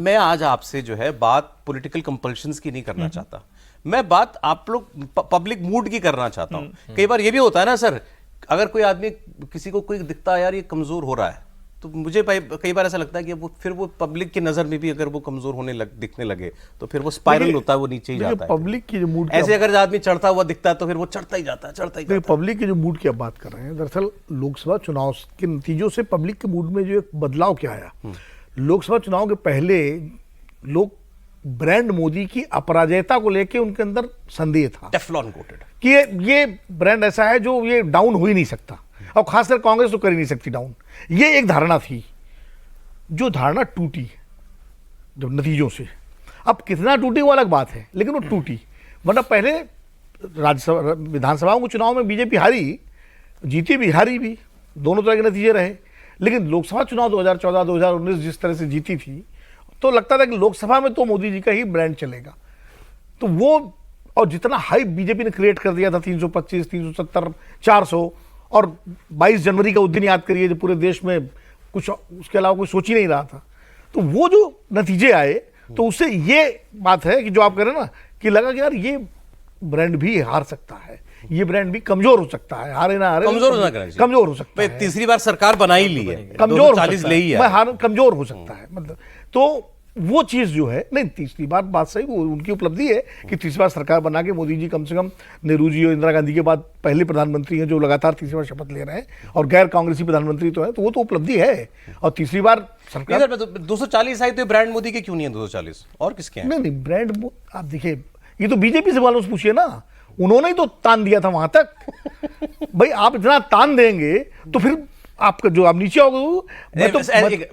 मैं आज आपसे जो है बात पॉलिटिकल कंपल्शंस की नहीं करना चाहता, मैं बात आप लोग पब्लिक मूड की करना चाहता हूं। कई बार ये भी होता है ना सर, अगर कोई आदमी किसी को कोई दिखता है यार ये कमजोर हो रहा है, तो मुझे कई बार ऐसा लगता है कि फिर वो पब्लिक की नजर में भी अगर वो कमजोर दिखने लगे तो फिर वो स्पाइरल होता है, वो नीचे ही जाता है। पब्लिक की जो मूड ऐसे अगर आदमी चढ़ता हुआ दिखता है तो फिर वो चढ़ता ही जाता है। पब्लिक की जो मूड की आप बात कर रहे हैं, दरअसल लोकसभा चुनाव के नतीजों से पब्लिक के मूड में जो एक बदलाव क्या आया, लोकसभा चुनाव के पहले लोग ब्रांड मोदी की अपराजयता को लेकर उनके अंदर संदेह था, टेफ्लॉन कोटेड, कि ये ब्रांड ऐसा है जो ये डाउन हो ही नहीं सकता, और खासकर कांग्रेस तो कर ही नहीं सकती डाउन। ये एक धारणा थी, जो धारणा टूटी जब नतीजों से। अब कितना टूटी वो अलग बात है, लेकिन वो टूटी। वरना पहले राज्यसभा विधानसभाओं के चुनाव में बीजेपी हारी, जीती भी हारी भी, दोनों तरह के नतीजे रहे। लेकिन लोकसभा चुनाव 2014-2019 जिस तरह से जीती थी, तो लगता था कि लोकसभा में तो मोदी जी का ही ब्रांड चलेगा। तो वो, और जितना हाइप बीजेपी ने क्रिएट कर दिया था, 325, 370, 400, और 22 जनवरी का उस दिन याद करिए जब पूरे देश में कुछ उसके अलावा कोई सोच ही नहीं रहा था। तो वो जो नतीजे आए, तो उससे ये बात है कि जो आप कह रहे हैं ना, कि लगा कि यार ये ब्रांड भी हार सकता है, ये ब्रांड भी कमजोर हो सकता है, हारे ना हारे कमजोर हो सकता है। तीसरी बार सरकार बना ही ली है, कमजोर 40 ले ही है, कमजोर हो सकता है। मतलब तो वो चीज जो है, नहीं तीसरी बार बात सही, वो उनकी उपलब्धि है कि तीसरी बार सरकार बना के मोदी जी कम से कम नेहरू जी और इंदिरा गांधी के बाद पहले प्रधानमंत्री हैं जो लगातार तीसरी बार शपथ ले रहे हैं, और गैर कांग्रेसी प्रधानमंत्री तो है, तो वो तो उपलब्धि है। और तीसरी बार सरकार 240 आई, तो ब्रांड मोदी के क्यों नहीं है 240, और किसके हैं? नहीं, ब्रांड आप देखिए, ये तो बीजेपी से वालों से पूछिए ना, उन्होंने ही तो तान दिया था वहां तक। भाई आप इतना तान देंगे तो फिर आपका जो आप नीचे आओगे। तो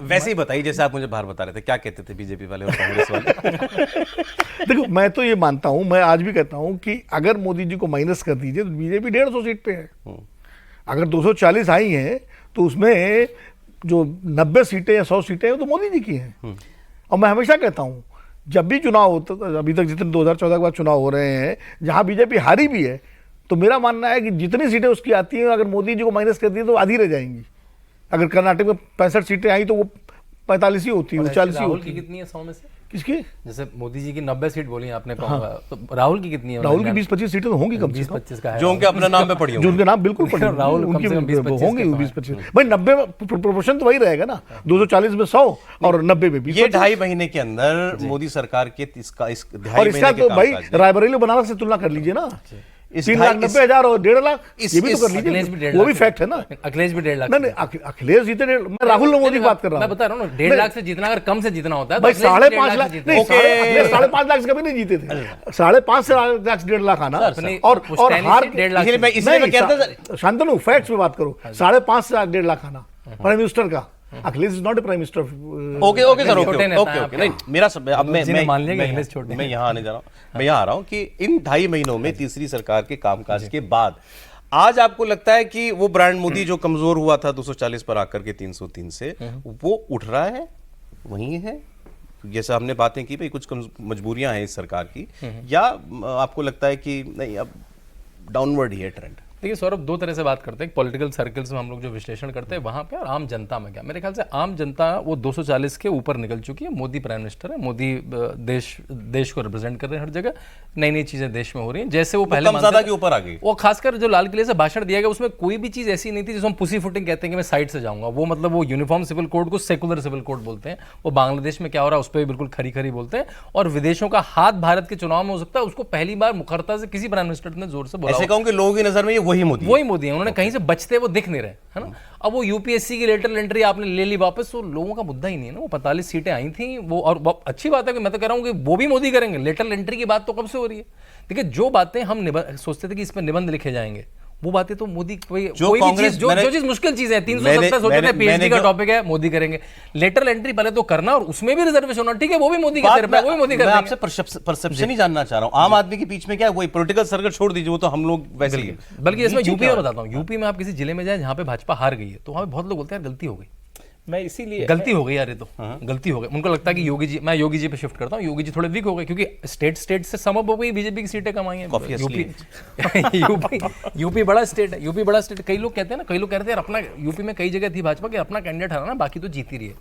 वैसे ही बताइए जैसे आप मुझे बाहर बता रहे थे, क्या कहते थे बीजेपी वाले और कांग्रेस वाले? देखो, मैं तो ये मानता हूं, मैं आज भी कहता हूं कि अगर मोदी जी को माइनस कर दीजिए तो बीजेपी 150 सीट पे है। अगर 240 आई हैं तो उसमें जो 90 सीटें या 100 सीटें हैं वो तो मोदी जी की हैं। और मैं हमेशा कहता हूं, जब भी चुनाव होता, अभी तक जितने 2014 के बाद चुनाव हो रहे हैं जहां बीजेपी हारी भी है, तो मेरा मानना है कि जितनी सीटें उसकी आती हैं, अगर मोदी जी को माइनस कर दिए तो आधी रह जाएंगी। अगर कर्नाटक में 65 सीटें आई तो वो 45 ही होती है, 40 ही होती है। कितनी है 100 में से? किसकी? जैसे मोदी जी की 90 सीट बोली आपने, तो राहुल की कितनी है? राहुल की 20-25 सीटें तो होंगी कम से कम, 20-25 का है, जो उनके अपने नाम पे पड़ी जो उनके नाम बिल्कुल पड़ी राहुल उनकी होंगी 20-25। है। भाई 90 में प्रोपोर्शन तो वही रहेगा ना, 240 में 100 और 90 में 20। ये 2.5 महीने के अंदर मोदी सरकार के और इसका तो भाई रायबरेली बनारस से तुलना कर लीजिए ना, 3,90,000 और 1.5 लाख, ये भी तो कर लीजिए, वो भी फैक्ट है ना। अखिलेश भी 1.5 लाख। नहीं, अखिलेश जीते, मैं राहुल मोदी की बात कर रहा हूँ। मैं बता रहा हूँ 1.5 लाख से जीतना, अगर कम से जीतना होता है भाई 5.5 लाख, नहीं 5.5 लाख से कभी नहीं जीते थे, 5.5 से 1.5 लाख आना, और हार 1.5 लाख। इसलिए मैं कहता था, शांतनु फैक्ट्स में बात करो, 5.5 से 1.5 लाख आना प्राइम मिनिस्टर का। Akhilesh is not a prime minister. Okay sir, okay नहीं, मेरा सब, अब मैं यहाँ आने जा रहा हूँ, मैं यहाँ आ रहा हूँ कि इन 2.5 महीनों में तीसरी सरकार के कामकाज के बाद आज आपको लगता है कि वो ब्रांड मोदी जो कमजोर हुआ था 240 पर आकर के 303 से, वो उठ रहा है, वही है? जैसे हमने बातें की भाई कुछ मजबूरियां हैं इस सरकार की, या आपको लगता है कि नहीं अब डाउनवर्ड ही है ट्रेंड? देखिए सौरभ, दो तरह से बात करते हैं। पॉलिटिकल सर्कल्स में हम लोग जो विश्लेषण करते हैं वहाँ पे, और आम जनता में क्या, मेरे ख्याल से आम जनता वो 240 के ऊपर निकल चुकी है। मोदी प्राइम मिनिस्टर है, मोदी देश को रिप्रेजेंट कर रहे हैं हर जगह, नई नई चीज़ें देश में हो रही हैं। जैसे वो पहले ज़्यादा के ऊपर आ गई। वो खासकर जो लाल किले से भाषण दिया गया उसमें कोई भी चीज़ ऐसी नहीं थी जिसको हम पुसी फुटिंग कहते हैं कि मैं साइड से जाऊँगा। वो मतलब वो यूनिफॉर्म सिविल कोड को सेकुलर सिविल कोड बोलते हैं। वो बांग्लादेश में क्या हो रहा है उस पर भी बिल्कुल खरी खरी बोलते हैं। और विदेशों का हाथ भारत के चुनाव में हो सकता है, उसको पहली बार मुखरता से किसी प्राइम मिनिस्टर ने जोर से बोला। ऐसे कहूं कि लोगों की नजर में ये वही मोदी है, उन्होंने कहीं से बचते वो दिख नहीं रहे, है ना। अब वो यूपीएससी की लेटर एंट्री आपने ले ली वापस, तो लोगों का मुद्दा ही नहीं है ना। वो 45 सीटें आई थी वो, और अच्छी बात है कि मैं तो कह रहा हूं कि वो भी मोदी करेंगे। लेटर एंट्री की बात तो कब से हो रही है? देखिए, जो बातें हम सोचते थे कि इस पर निबंध लिखे जाएंगे, वो बातें तो मोदी कोई चीज मुश्किल चीज है। 370 सोचे थे पीएचडी का टॉपिक है, मोदी करेंगे। लेटर एंट्री पहले तो करना, और उसमें भी रिजर्वेशन होना, ठीक है, वो भी मोदी के सिर पे, वो भी मोदी करेंगे। मैं आपसे परसेप्शन ही जानना चाह रहा हूं, आम आदमी के बीच में क्या है, वही पॉलिटिकल सर्कल छोड़ दीजिए, वो तो हम लोग वैसे ही। बल्कि इसमें यूपी में बताता हूं, यूपी में आप किसी जिले में जाए जहां पे भाजपा हार गई है, तो वहां पे बहुत लोग बोलते हैं गलती हो गई। मैं इसीलिए गलती हो गई यार, ये तो गलती हो गई। उनको लगता है कि योगी जी, मैं योगी जी पे शिफ्ट करता हूँ, योगी जी थोड़े वीक हो गए क्योंकि स्टेट से समअप हो गई, बीजेपी की सीटें कम आई हैं। यूपी बड़ा स्टेट है, यूपी बड़ा स्टेट। कई लोग कहते हैं ना, कई लोग कहते हैं अपना यूपी में कई जगह थी भाजपा के अपना कैंडिडेट हराना, बाकी तो जीती रही है।